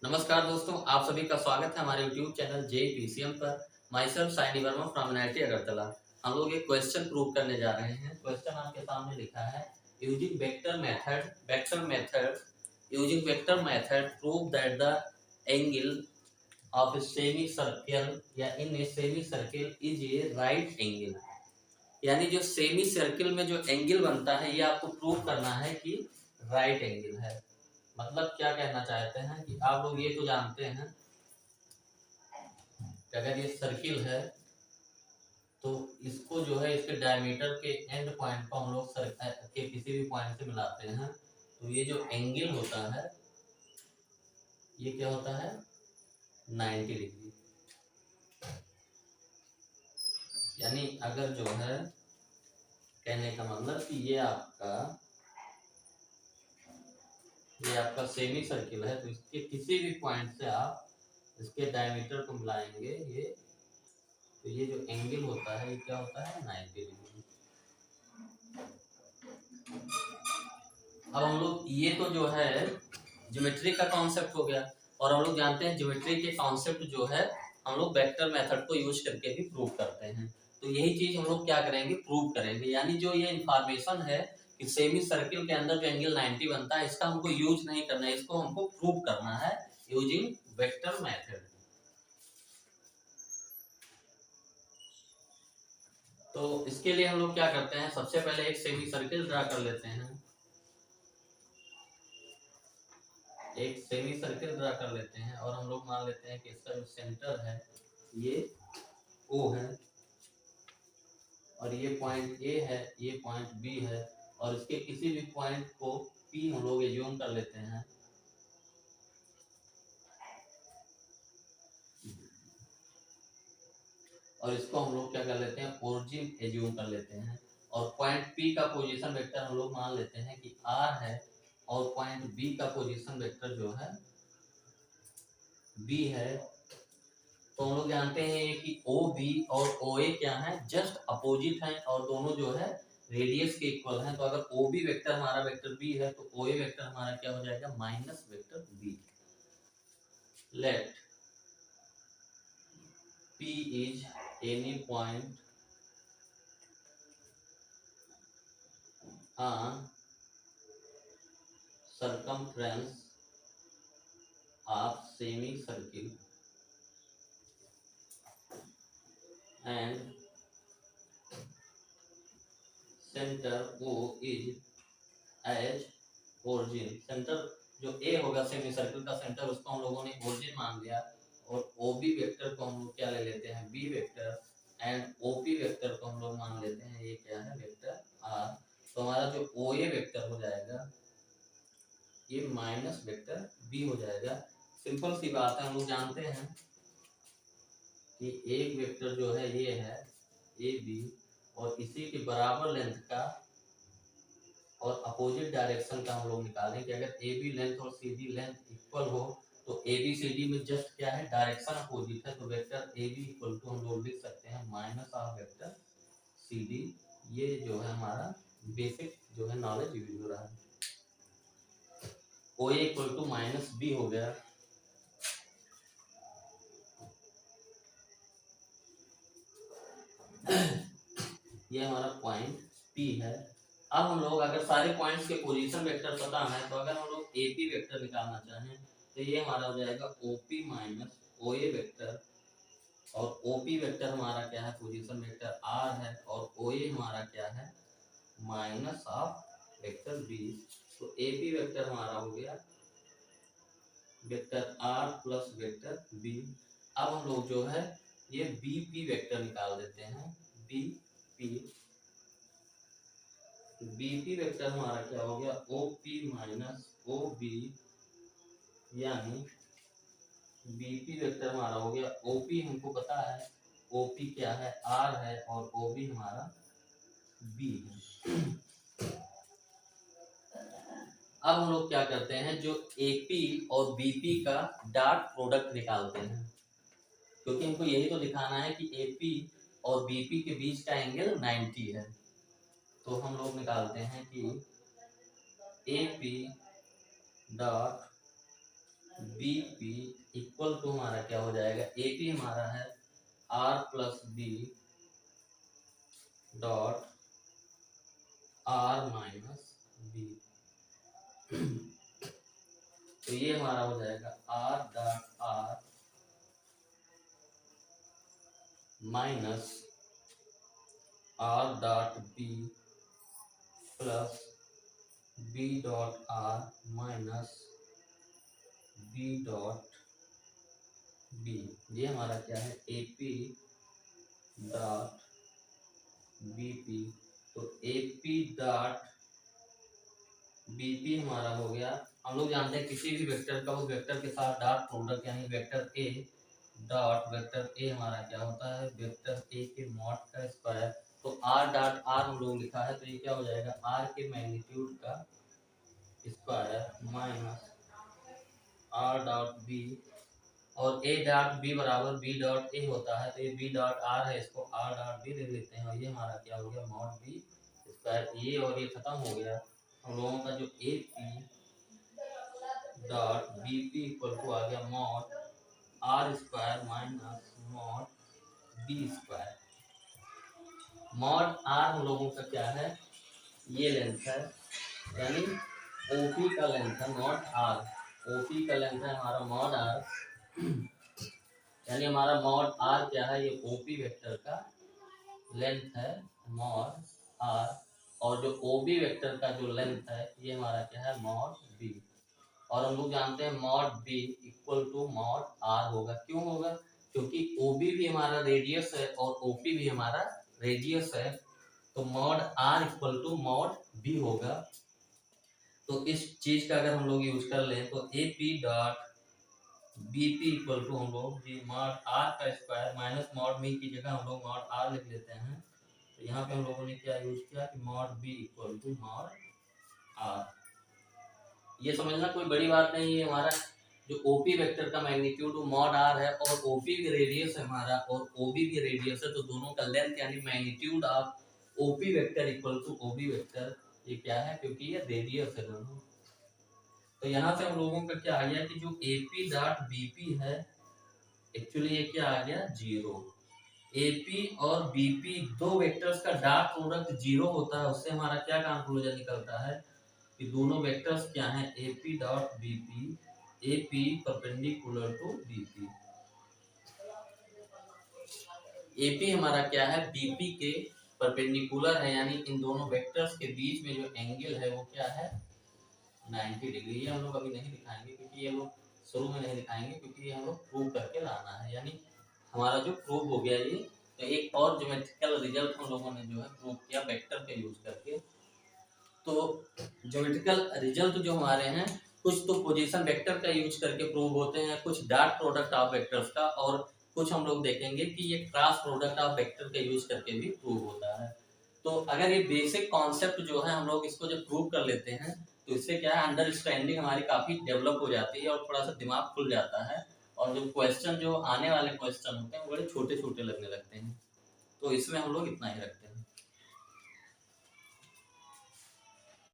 नमस्कार दोस्तों, आप सभी का स्वागत है हमारे YouTube चैनल JPCM पर। Myself Saini Verma from NIT Agartala. हम लोग एक क्वेश्चन प्रूव करने जा रहे हैं। क्वेश्चन आपके सामने लिखा है, using vector method prove that the angle of semi circle या in a semi circle is a right angle. यानी जो सेमी सर्कल में जो एंगल बनता है ये आपको प्रूव करना है कि राइट एंगल है। मतलब क्या कहना चाहते हैं कि आप लोग ये तो जानते हैं कि अगर ये सर्किल है तो इसको जो है इसके डायमीटर के एंड पॉइंट को हम लोग के किसी भी पॉइंट से मिलाते हैं तो ये जो एंगल होता है ये क्या होता है 90 डिग्री। यानी अगर जो है कहने का मतलब कि ये आपका सेमी सर्किल है तो इसके किसी भी पॉइंट से आप इसके डायमीटर को मिलाएंगे तो ये जो एंगल होता है ये क्या होता है 90 डिग्री। अब हम लोग ये तो जो है ज्योमेट्री का कॉन्सेप्ट हो गया और हम लोग जानते हैं ज्योमेट्री के कॉन्सेप्ट जो है हम लोग वेक्टर मेथड को यूज करके भी प्रूव करते हैं। तो यही चीज हम लोग क्या करेंगे प्रूव करेंगे। यानी जो ये इंफॉर्मेशन है कि सेमी सर्किल के अंदर जो एंगल 90 बनता है इसका हमको यूज नहीं करना है, इसको हमको प्रूव करना है यूजिंग वेक्टर मेथड। तो इसके लिए हम लोग क्या करते हैं, सबसे पहले एक सेमी सर्किल ड्रा कर लेते हैं। एक सेमी सर्किल ड्रा कर लेते हैं और हम लोग मान लेते हैं कि इसका जो सेंटर है ये O है और ये पॉइंट A है, ये पॉइंट B है और इसके किसी भी पॉइंट को P हम लोग एज्यूम कर लेते हैं। और इसको हम लोग क्या कर लेते हैं ओरिजिन एज्यूम कर लेते हैं और पॉइंट P का पोजीशन वेक्टर हम लोग मान लेते हैं कि R है और पॉइंट B का पोजीशन वेक्टर जो है B है। तो हम लोग जानते हैं कि OB और OA क्या है, जस्ट अपोजिट है और दोनों जो है रेडियस के इक्वल हैं। तो अगर OB वेक्टर हमारा वेक्टर B है तो OA वेक्टर हमारा क्या हो जाएगा minus vector B। Let P is any point on circumference of semicircle and center O is as origin। Centre जो A होगा सेमी सर्किल का सेंटर उसको हम लोगों ने ओरिजिन मान लिया और OB वेक्टर को हम लोग क्या ले लेते हैं B vector and OP vector को हम लोग मान लेते हैं ये क्या है वेक्टर R। तो हमारा जो OA वेक्टर हो जाएगा ये माइनस वेक्टर B हो जाएगा। सिंपल सी बात है, हम लोग जानते हैं कि एक वेक्टर जो है ये है AB और इसी के बराबर लेंथ का और अपोजिट डायरेक्शन का हम लोग निकालें कि अगर AB लेंथ और CD लेंथ इक्वल हो तो ABCD में जस्ट क्या है डायरेक्शन अपोजिट है। तो वेक्टर AB इक्वल टू हम लोग लिख सकते हैं माइनस ऑफ वेक्टर CD। ये जो है हमारा बेसिक जो है नॉलेज यूज हो रहा है। OA equal to minus B हो गया। ये हमारा पॉइंट P है। अब हम लोग अगर सारे पॉइंट्स के पोजीशन वेक्टर पता है तो अगर हम लोग AP वेक्टर निकालना चाहें तो ये हमारा हो जाएगा OP माइनस OA वेक्टर और OP वेक्टर हमारा क्या है पोजीशन वेक्टर R है और OA हमारा क्या है माइनस ऑफ वेक्टर B। तो AP वेक्टर हमारा हो गया vector R plus vector B। अब हम लोग जो है ये BP वेक्टर निकाल देते हैं। BP वेक्टर हमारा क्या हो गया OP माइनस OB यानी BP वेक्टर हमारा हो गया OP हमको पता है OP क्या है R है और OB हमारा B है। अब हम लोग क्या करते हैं जो AP और BP का डॉट प्रोडक्ट निकालते हैं क्योंकि हमको यही तो दिखाना है कि AP और BP के बीच का एंगल 90 है। तो हम लोग निकालते हैं कि AP dot B P equal to हमारा क्या हो जाएगा, ए पी हमारा है R plus B dot R minus B. तो ये हमारा हो जाएगा R dot R minus R dot B plus B dot R minus B dot B. ये हमारा क्या है, A P dot B P. तो A P dot B P हमारा हो गया। हम लोग जानते हैं किसी भी वेक्टर का उस वेक्टर के साथ डॉट प्रोडक्ट यानी vector A dot vector A हमारा क्या होता है, वेक्टर ए के मॉड का स्क्वायर। तो आर डॉट आर हम लोग लिखा है, तो ये क्या हो जाएगा, आर के मैग्नीट्यूड का square minus R dot B, और ए डॉट बी बराबर बी डॉट ए होता है, तो ये बी डॉट आर है, इसको आर डॉट बी ले लेते हैं, और ये हमारा क्या हो गया, मॉड बी स्क्वायर। ये और ये खत्म हो गया। हम लोगों का जो A P dot B P equal to आ गया mod R square minus mod B square. Mod R हम लोगों का क्या है, ये लेंथ है, यानी ओपी का लेंथ है, नॉट आर। ओपी का लेंथ है हमारा मॉड आर, यानी हमारा मॉड आर क्या है, ये ओपी वेक्टर का लेंथ है मॉड आर, और जो ओबी वेक्टर का जो लेंथ है ये हमारा क्या है, मॉड बी। और हम लोग जानते हैं mod B equal to mod R होगा। क्यों होगा, क्योंकि ओबी भी हमारा रेडियस है और ओपी भी हमारा रेडियस है, तो mod R equal to mod B होगा। तो इस चीज का अगर हम लोग यूज कर लें तो A P dot B P equal to हम लोग ये मॉड आर का स्क्वायर माइनस मॉड बी की जगह हम लोग मॉड आर लिख लेते हैं। तो यहाँ पे हम लोगों ने क्या यूज किया कि mod B equal to mod R. ये समझना कोई बड़ी बात नहीं है। हमारा जो ओपी वेक्टर का मैग्नीट्यूड मॉड आर है और ओपी भी रेडियस है हमारा और ओबी भी रेडियस है, तो दोनों का लेंथ यानी magnitude of OP vector equal to OB vector, ये क्या है, क्योंकि ये रेडियस है दोनों। तो यहाँ से हम लोगों का क्या आ गया कि जो एपी डॉट बीपी है एक्चुअली ये क्या आ गया, जीरो। एपी और बीपी दो वेक्टर्स का डॉट प्रोडक्ट जीरो होता है, उससे हमारा क्या कंक्लूजन निकलता है कि दोनों वेक्टर्स क्या हैं, AP dot BP, AP perpendicular to BP। AP हमारा क्या है, BP के परपेंडिकुलर है, यानी इन दोनों वेक्टर्स के बीच में जो एंगल है वो क्या है, 90 डिग्री। ये हम लोग अभी नहीं दिखाएंगे क्योंकि ये लोग शुरू में नहीं दिखाएंगे, क्योंकि ये हम लोग प्रूव करके लाना है, यानी हमारा जो प्रूव हो गया ये। तो एक और ज्योमेट्रिकल रिजल्ट हम लोगों ने जो है प्रूव किया वेक्टर का यूज करके। तो ज्योमेट्रिकल रिजल्ट जो हमारे हैं, कुछ तो पोजीशन वेक्टर का यूज करके प्रूव होते हैं, कुछ डॉट प्रोडक्ट ऑफ वेक्टर्स का, और कुछ हम लोग देखेंगे कि ये क्रॉस प्रोडक्ट ऑफ वेक्टर का यूज करके भी प्रूव होता है। तो अगर ये बेसिक कॉन्सेप्ट जो है हम लोग इसको जब प्रूव कर लेते हैं तो इससे क्या है, अंडरस्टैंडिंग हमारी काफी डेवलप हो जाती है और थोड़ा सा दिमाग खुल जाता है, और जो क्वेश्चन जो आने वाले क्वेश्चन होते हैं वो बड़े छोटे छोटे लगने लगते हैं। तो इसमें हम लोग इतना ही रखते हैं।